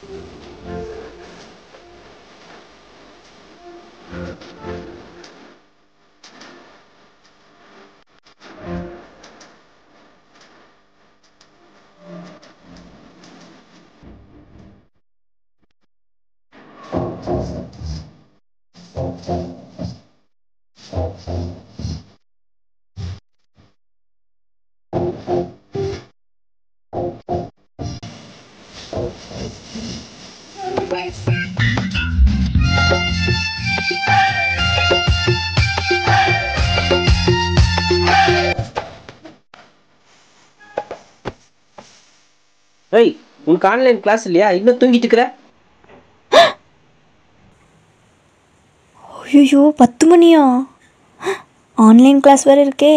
ஏய், உனக்கு online class இல்லையா? இன்னும் தூங்கிட்டு இருக்கிற? ஐயோ 10 மணியா? ஆன்லைன் கிளாஸ் வேறு இருக்கே.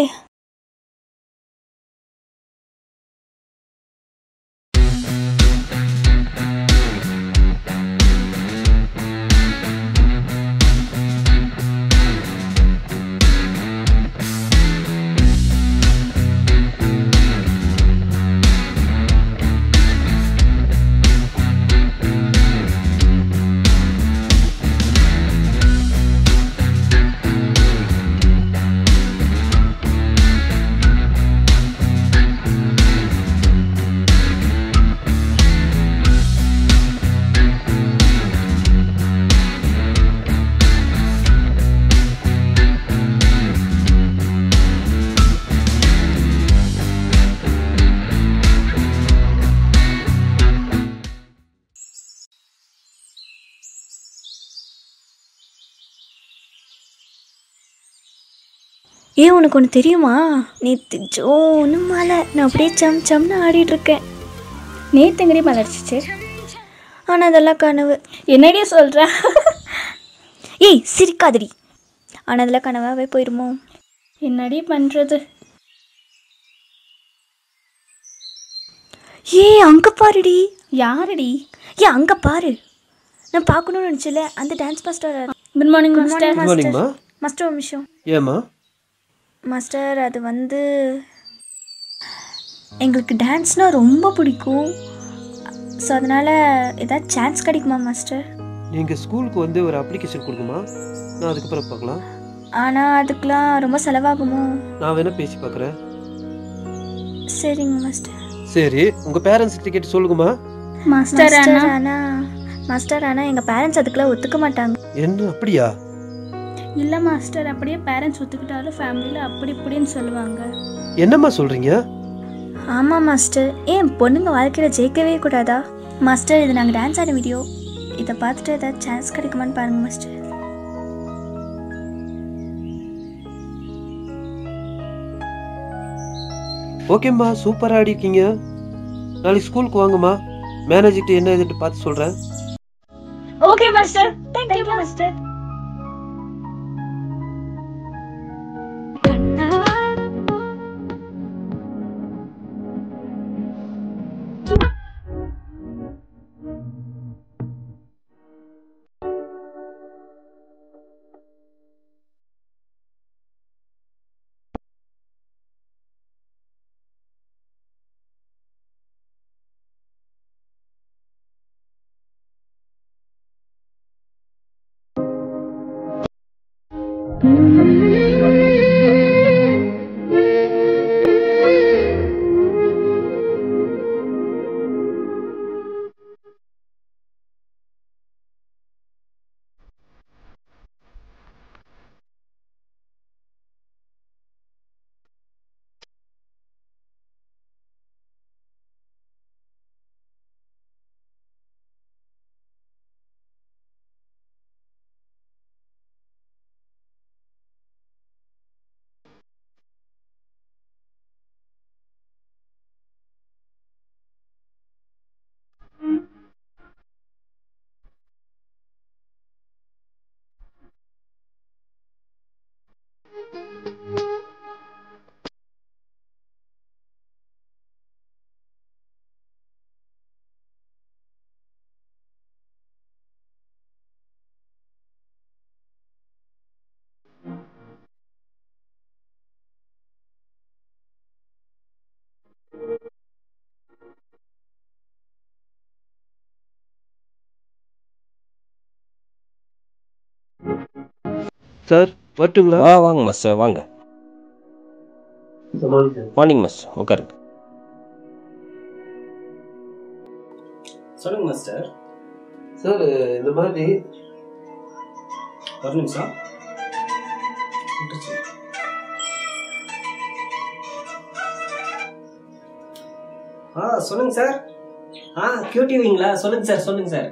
உனக்கு ஒன்று தெரியுமா? நேற்று ஜோன்னு மழை, நான் அப்படியே சம்னு ஆடிட்டுருக்கேன். நேற்று எங்கடி மழை அடிச்சிச்சு? ஆனால் அதெல்லாம் கனவு. என்னடியே சொல்கிற? சிரிக்காதடி. ஆனால் அதெல்லாம் கனவாகவே போயிடுமோ? என்னடி பண்ணுறது? அங்கே பாருடி. யாருடி? அங்கே பாரு. நான் பார்க்கணும்னு நினச்சில, அந்த dance master. Good morning master. Master ஒரு நிமிஷம். ஏம்மா? மாஸ்டர், அது வந்து எங்களுக்கு டான்ஸ்னால் ரொம்ப பிடிக்கும். ஸோ அதனால் ஏதாவது சான்ஸ் கிடைக்குமா மாஸ்டர்? நீங்கள் ஸ்கூலுக்கு வந்து ஒரு அப்ளிகேஷன் கொடுக்குமா? நான் அதுக்கப்புறம் பார்க்கலாம். ஆனால் அதுக்கெலாம் ரொம்ப செலவாகுமோ? நான் வேணால் பேசி பார்க்குறேன். சரிங்க மாஸ்டர். சரி, உங்கள் பேரண்ட்ஸ் டிக்கெட் சொல்லுங்கம்மா. மாஸ்டர் ஆனால் எங்கள் பேரண்ட்ஸ் அதுக்கெலாம் ஒத்துக்க மாட்டாங்க. என்ன, அப்படியா? இல்லை மாஸ்டர், அப்படியே பேரண்ட்ஸ் ஒத்துக்கிட்டாலும் ஃபேமிலியில் அப்படி இப்படின்னு சொல்லுவாங்க. என்னம்மா சொல்கிறீங்க? ஆமாம் மாஸ்டர். பொண்ணுங்க வாழ்க்கையில் ஜெயிக்கவே கூடாதா மாஸ்டர்? இது நாங்கள் டான்ஸ் ஆட வீடியோ. இதை பார்த்துட்டு ஏதாவது சான்ஸ் கிடைக்குமான்னு பாருங்க மாஸ்டர். ஓகேம்மா, சூப்பராக ஆடி இருக்கீங்க. நாளைக்கு ஸ்கூலுக்கு வாங்கம்மா. மேனேஜர்கிட்ட என்ன இதுன்னு பார்த்து சொல்கிறேன். Okay master. Thank you master. Sir வரட்டுங்களா? வாங்க மாஸ்டர் வாங்க. மார்னிங் மாஸ்டர் உட்காருங்க. சொல்லுங்க மாஸ்டர். சார் இந்த மாதிரி ஒரு நிமிஷம். சொல்லுங்க சார். கியூடிவிங்களா? சொல்லுங்க சார் சொல்லுங்க சார்.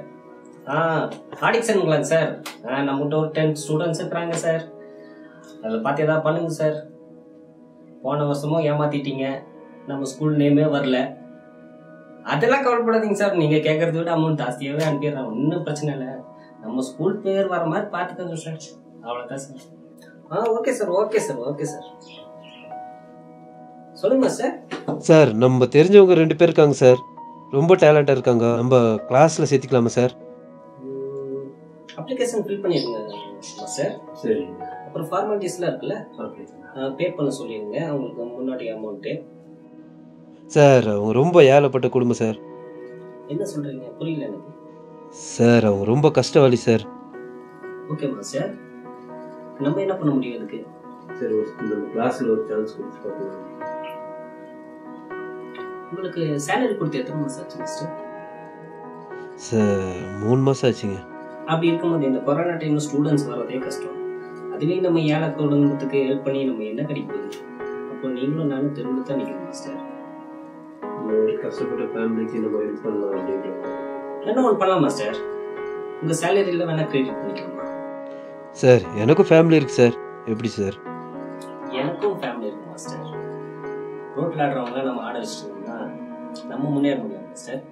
ஆடிக்ஷனுங்களாங்க சார். நம்மகிட்ட ஒரு 10 ஸ்டூடெண்ட்ஸ் இருக்கிறாங்க சார். அதில் பார்த்து எதாவது பண்ணுங்க சார். போன வருஷமும் ஏமாத்திட்டீங்க, நம்ம ஸ்கூல் நேமே வரல. அதெல்லாம் கவலைப்படாதீங்க சார். நீங்கள் கேட்கறத விட அமௌண்ட் ஜாஸ்தியாகவே அனுப்பிடுறேன். ஒன்றும் பிரச்சனை இல்லை. நம்ம ஸ்கூல் பேர் வர மாதிரி பார்த்துக்கோங்க சார். அவ்வளோதான் sir. Okay sir okay sir okay sir. சொல்லுங்க சார். சார் நம்ம தெரிஞ்சவங்க 2 பேர் இருக்காங்க சார். ரொம்ப டேலண்டாக இருக்காங்க. நம்ம கிளாஸில் சேர்த்துக்கலாமா சார்? அப்ளிகேஷன் ஃபில் பண்ணிடுங்க சார். சரி. அப்புறம் ஃபார்மாலிட்டிஸ்லாம் இருக்குல்ல, பே பண்ண சொல்லிடுங்க அவங்களுக்கு முன்னாடி அமௌண்ட்டு. சார் அவங்க ரொம்ப ஏழைப்பட்ட குடும்பம் சார். என்ன சொல்கிறீங்க? புரியல எனக்கு. சார் அவங்க ரொம்ப கஷ்டவாளி சார். ஓகேம்மா சார். நம்ம என்ன பண்ண முடியும் அதுக்கு? சரி நம்ம கிளாஸில் ஒரு சான்ஸ் கொடுத்து உங்களுக்கு சேலரி கொடுத்து எத்தனை மாதம் ஆச்சு மாஸ்டர்? சார் 3 மாதம் ஆச்சுங்க. அப்படி இருக்கும்போது இந்த கொரோனா டைமில் ஸ்டூடெண்ட்ஸ் வரதே கஷ்டம். அதுலேயும் நம்ம ஏழை குடும்பத்துக்கு ஹெல்ப் பண்ணி நம்ம என்ன கிடைக்குது? அப்போ நீங்களும் நானும் திரும்ப தான் நிற்கணும் மாஸ்டர். கஷ்டப்பட்ட ஃபேமிலிக்கு நம்ம ஹெல்ப் பண்ணலாம் அப்படின்ட்டு என்ன ஒன்று பண்ணலாம் மாஸ்டர். உங்கள் சேலரியில் வேணால் கிரெடிட் பண்ணிக்கலாமா? சார் எனக்கும் ஃபேமிலி இருக்குது சார். எப்படி சார்? எனக்கும் ஃபேமிலி இருக்கு மாஸ்டர். ரோட்டில் ஆடுறவங்க நம்ம ஆட வச்சுட்டோம்னா நம்ம முன்னேற முடியும் மாஸ்டர்.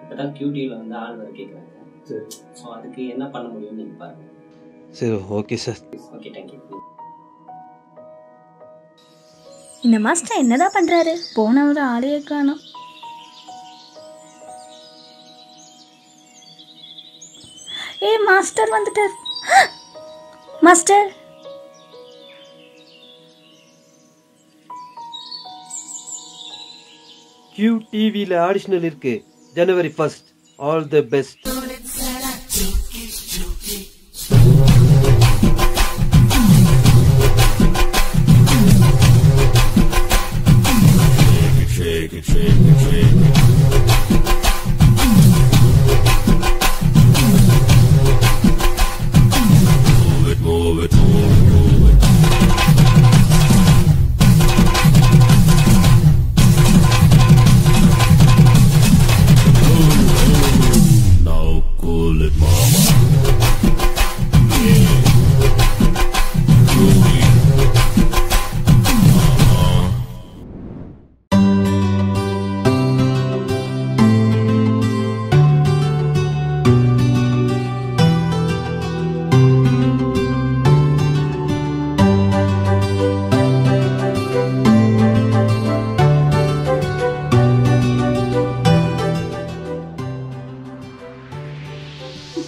இப்போ தான் கியூடியில் வந்து ஆள் வர கேட்குறாங்க. ஸோ அதுக்கு என்ன பண்ண முடியும்னு நீங்கள் பாருங்கள். சரி ஓகே சார். Okay thank you. இந்த மாஸ்டர் என்னதான் பண்றாரு? போனவர் ஆளையே காணோம். மாஸ்டர் வந்துட்டார். மாஸ்டர் QTVல ஆடிஷனல் இருக்கு January 1st. All the best.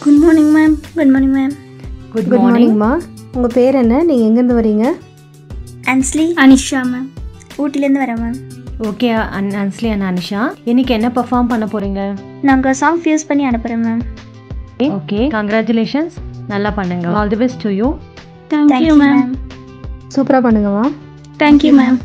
Good morning ma'am. Good morning ma'am. Good மார்னிங்மா. உங்கள் பேர் என்ன? நீங்கள் எங்கேருந்து வரீங்க? அன்ஸ்லி. அனிஷா மேம். ஊட்டிலேருந்து வரேன் மேம். ஓகே அன்ஸ்லி அண்ட் அனிஷா, இன்னைக்கு என்ன பெர்ஃபார்ம் பண்ண போகிறீங்க? நாங்கள் சாங் ஃபியூஸ் பண்ணி அனுப்புகிறேன் மேம். ஓகே கங்க்ராச்சுலேஷன்ஸ், நல்லா பண்ணுங்க. All the best to you. Thank you ma'am. சூப்பராக பண்ணுங்கம்மா. Thank you ma'am.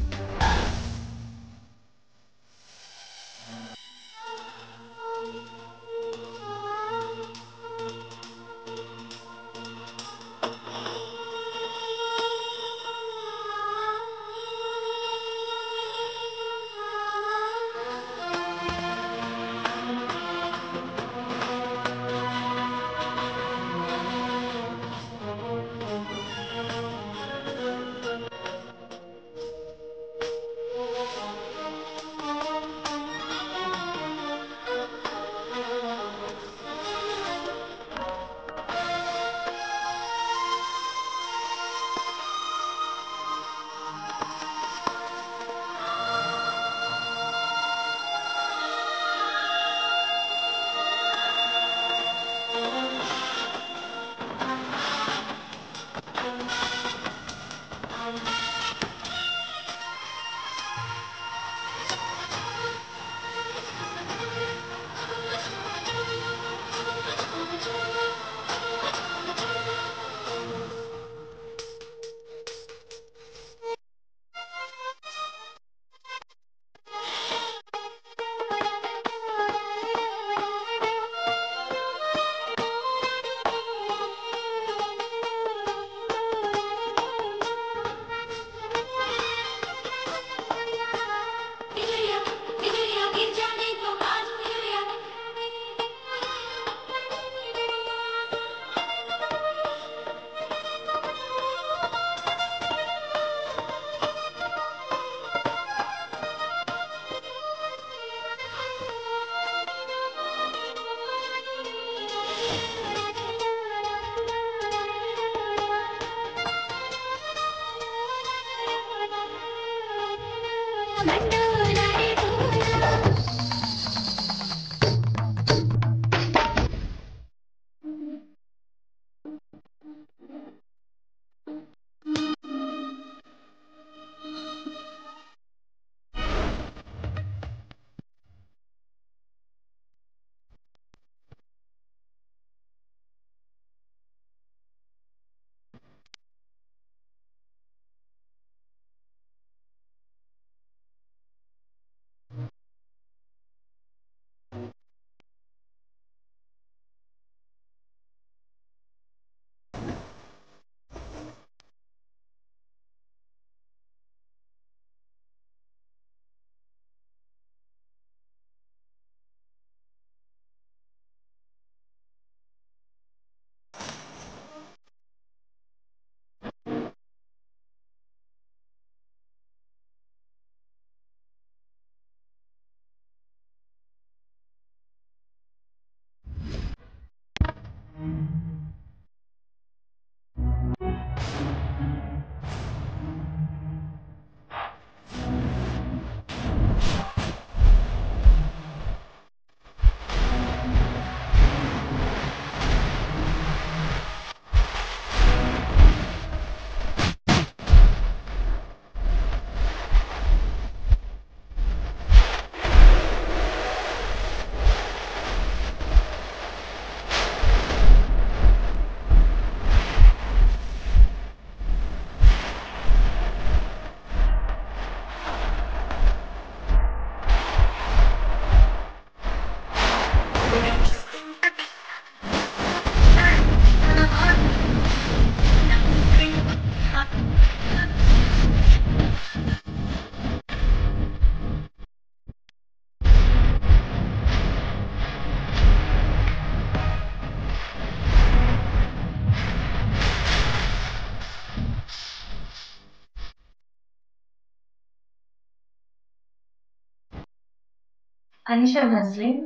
அனிஷா நஸ்லின்,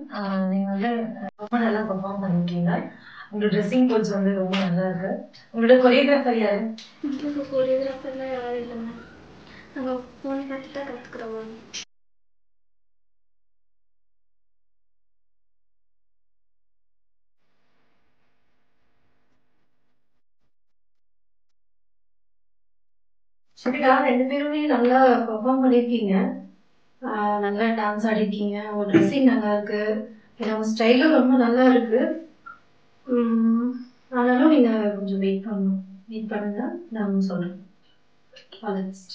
நீங்கள் வந்து ரொம்ப நல்லா பெர்ஃபார்ம் பண்ணியிருக்கீங்க. உங்களோட ட்ரெஸ்ஸிங் கோட்ஸ் வந்து ரொம்ப நல்லா இருக்கு. உங்களோட கொரியோகிராஃபர் யாரு? எனக்கு கொரியோகிராஃபர்லாம் யாரும் இல்லை மேம். நாங்கள் ஃபோன் பார்த்து தான் கற்றுக்குறோம் மேம். சரிடா, 2 பேருமே நல்லா பெர்ஃபார்ம் பண்ணியிருக்கீங்க. நல்லா டான்ஸ் ஆடிருக்கீங்க. உங்க ட்ரெஸ்ஸிங் நல்லா இருக்கு. உங்க ஸ்டைலும் ரொம்ப நல்லா இருக்கு. ஆனாலும் நீங்க கொஞ்சம் வெயிட் பண்ணணும். வெயிட் பண்ணுங்க, நான் சொல்றேன். All the best.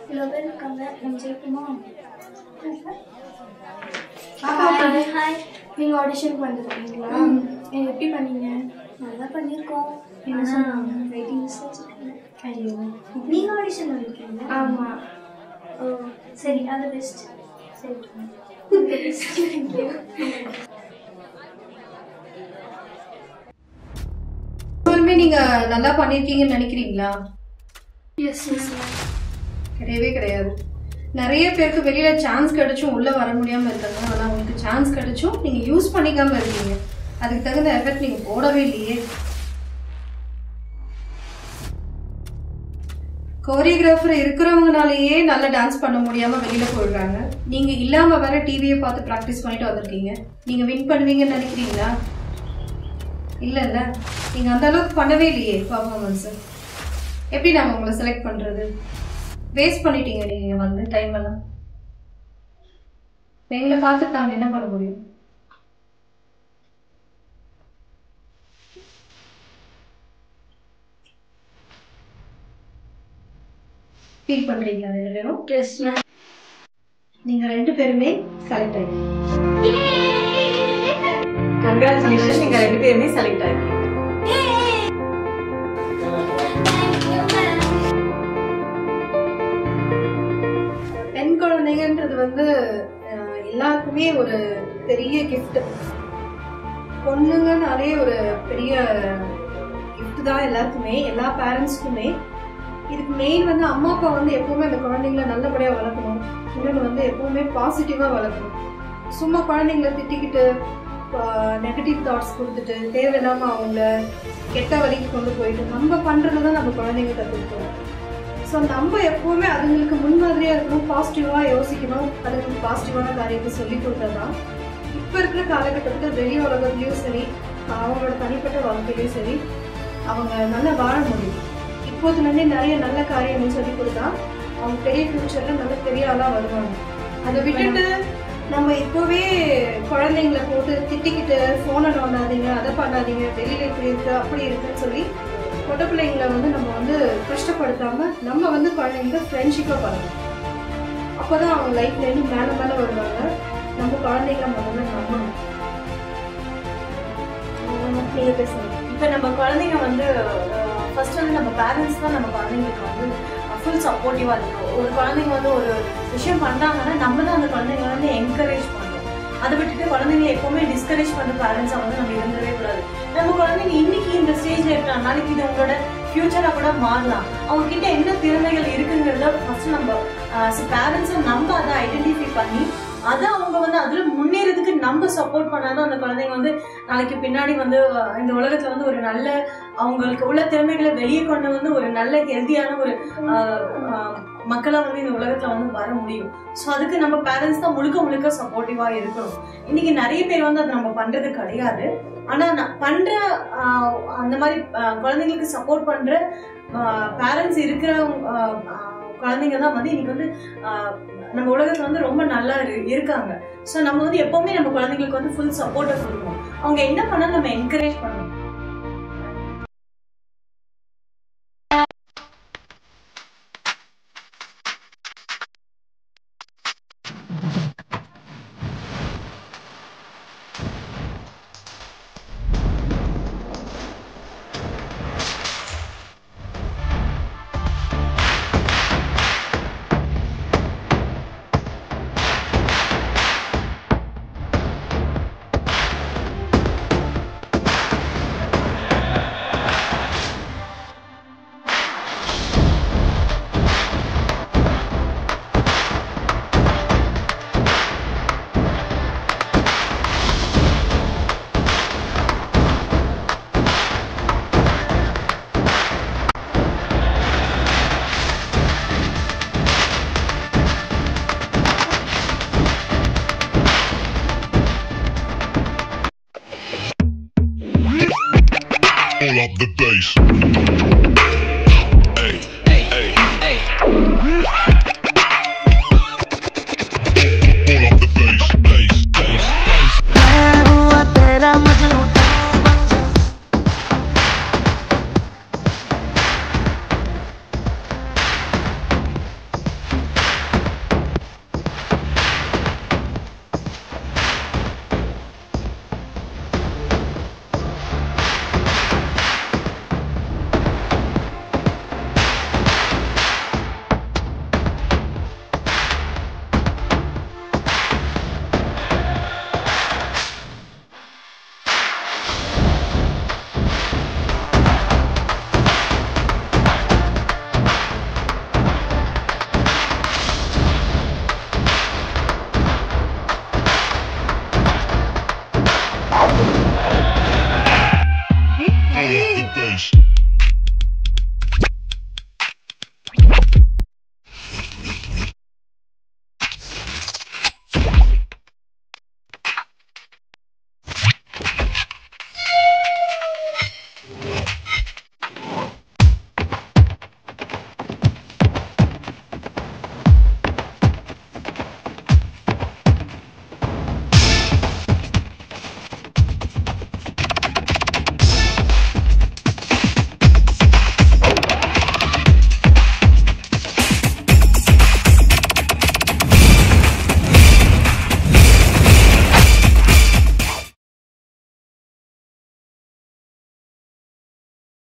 இவ்வளோ பேர் இருக்காங்க, நம்ம ஜெயிப்போமா? ஹாய், நீங்கள் ஆடிஷனுக்கு வந்துருக்கீங்களா? எப்படி பண்ணீங்க? நல்லா பண்ணியிருக்கோம். என்ன சொன்னாங்க? வெயிட்டிங் லிஸ்ட் வச்சுருக்கீங்க. ஐயோ, நீங்கள் ஆடிஷன் வந்துருக்கீங்க? ஆமாம். ஓ சரி, அது பெஸ்ட். சரி, தேங்க்யூ. எப்பவுமே நீங்க நல்லா பண்ணிருக்கீங்கன்னு நினைக்கிறீங்களா? Yes ma'am. கிடையவே கிடையாது. நிறைய பேருக்கு வெளியில சான்ஸ் கிடைச்சும் உள்ள வர முடியாம இருக்காங்க. ஆனா உங்களுக்கு சான்ஸ் கிடைச்சும் நீங்க யூஸ் பண்ணிக்காம இருக்கீங்க. அதுக்கு தகுந்த எஃபெக்ட் நீங்க போடவே இல்லையே. கோரியோகிராஃபர் இருக்கிறவங்கனாலேயே நல்லா டான்ஸ் பண்ண முடியாம வெளியில போயிடுறாங்க. நீங்க இல்லாம வேற டிவியை பார்த்து ப்ராக்டிஸ் பண்ணிட்டு வந்திருக்கீங்க. நீங்க வின் பண்ணுவீங்கன்னு நினைக்கிறீங்களா? இல்ல, நீங்க அந்த அளவுக்கு பண்ணவே இல்லையே பர்ஃபார்மன்ஸ். எப்படி நாங்க உங்களை செலக்ட் பண்றது? வேஸ்ட் பண்ணிட்டீங்க நீங்க வந்து டைம் எல்லாம். எங்களை பார்த்து நாங்க என்ன பண்ண முடியும்? ஃபீல் பண்றீங்களா 2 பேரும்? Yes ma'am. நீங்க 2 பேருமே செலக்ட் ஆயிட்டீங்க. கங்க்ராச்சுலேஷன், நீங்க 2 பேருமே செலக்ட் ஆயிட்டீங்க. பெண் குழந்தைங்கன்றது வந்து எல்லாருக்குமே ஒரு பெரிய கிஃப்ட். பொண்ணுங்கனாலே ஒரு பெரிய கிஃப்ட் தான் எல்லாருக்குமே, எல்லா பேரண்ட்ஸ்க்குமே. இதுக்கு மெயின் வந்து அம்மா அப்பா வந்து எப்பவுமே அந்த குழந்தைங்கள நல்லபடியா வளர்க்கணும். இன்னொன்று வந்து எப்பவுமே பாசிட்டிவா வளர்க்கணும். சும்மா குழந்தைங்கள திட்டிக்கிட்டு நெகட்டிவ் தாட்ஸ் கொடுத்துட்டு தேவையில்லாம அவங்கள கெட்ட வழிக்கு கொண்டு போயிட்டு நம்ம பண்றதுதான் நம்ம குழந்தைங்க கற்றுக்கணும். ஸோ நம்ம எப்பவுமே அதுங்களுக்கு முன்மாதிரியா இருக்கணும், பாசிட்டிவா யோசிக்கணும், அதுங்களுக்கு பாசிட்டிவான காரியத்தை சொல்லி கொடுத்ததான் இப்போ இருக்கிற காலகட்டத்தில் வெளி உலகத்துலயும் சரி, அவங்களோட தனிப்பட்ட வாழ்க்கையிலையும் சரி, அவங்க நல்லா வாழ முடியும். இப்போதுலேருந்தே நிறைய நல்ல காரியங்கள் சொல்லி கொடுத்தா அவங்க பெரிய ஃபியூச்சர்ல நல்ல பெரிய ஆளா வருவாங்க. அதை விட்டுட்டு நம்ம இப்போவே குழந்தைங்களை போட்டு திட்டிக்கிட்டு ஃபோனை நோண்டாதீங்க, அதை பண்ணாதீங்க, வெளியில இப்படி இருக்கு அப்படி இருக்குன்னு சொல்லி பொட்ட பிள்ளைங்களை வந்து நம்ம வந்து கஷ்டப்படுத்தாம நம்ம வந்து குழந்தைங்க ஃப்ரெண்ட்ஷிப்பாக பண்ணணும். அப்போதான் அவங்க லைஃப்ல இருந்து மேலே மேலே வருவாங்க. நம்ம குழந்தைங்களை முதல்ல நம்பணும். நீங்க பேசுங்க. இப்போ நம்ம குழந்தைங்க வந்து ஃபர்ஸ்ட் வந்து நம்ம பேரண்ட்ஸ் தான் நம்ம குழந்தைங்களுக்கு வந்து ஃபுல் சப்போர்ட்டிவாக இருக்கும். ஒரு குழந்தைங்க வந்து ஒரு விஷயம் பண்ணுறாங்கன்னா நம்ம தான் அந்த குழந்தைங்களை வந்து என்கரேஜ் பண்ணணும். அதை விட்டுட்டு குழந்தைங்களை எப்பவுமே டிஸ்கரேஜ் பண்ணுற பேரண்ட்ஸாக வந்து நம்ம இருந்தவே கூடாது. நம்ம குழந்தைங்க இன்னைக்கு இந்த ஸ்டேஜில் இருக்கலாம், நாளைக்கு இது உங்களோட ஃபியூச்சராக கூட மாறலாம். அவங்க கிட்ட என்ன திறமைகள் இருக்குங்கிறத ஃபர்ஸ்ட் நம்ம பேரண்ட்ஸை நம்ம அதை ஐடென்டிஃபை பண்ணி அதை அவங்க வந்து அதுல முன்னேறதுக்கு நம்ம சப்போர்ட் பண்ணாதான் அந்த குழந்தைங்க வந்து நாளைக்கு பின்னாடி வந்து இந்த உலகத்துல வந்து ஒரு நல்ல அவங்களுக்கு உள்ள திறமைகளை வெளியே கொண்டு வந்து ஒரு நல்ல ஹெல்த்தியான ஒரு மக்களா வந்து இந்த உலகத்துல வந்து வர முடியும். ஸோ அதுக்கு நம்ம பேரண்ட்ஸ் தான் முழுக்க முழுக்க சப்போர்ட்டிவா இருக்கணும். இன்னைக்கு நிறைய பேர் வந்து அதை நம்ம பண்றது கிடையாது. ஆனா நான் பண்ற அந்த மாதிரி குழந்தைங்களுக்கு சப்போர்ட் பண்ற பேரண்ட்ஸ் இருக்கிற குழந்தைங்க தான் வந்து இன்னைக்கு வந்து நம்ம உலகத்துல வந்து ரொம்ப நல்லா இருக்காங்க. ஸோ நம்ம வந்து எப்பவுமே நம்ம குழந்தைங்களுக்கு வந்து ஃபுல் சப்போர்ட்டை கொடுக்கணும். அவங்க என்ன பண்ணாலும் நம்ம என்கரேஜ் பண்ணணும். drop the bass.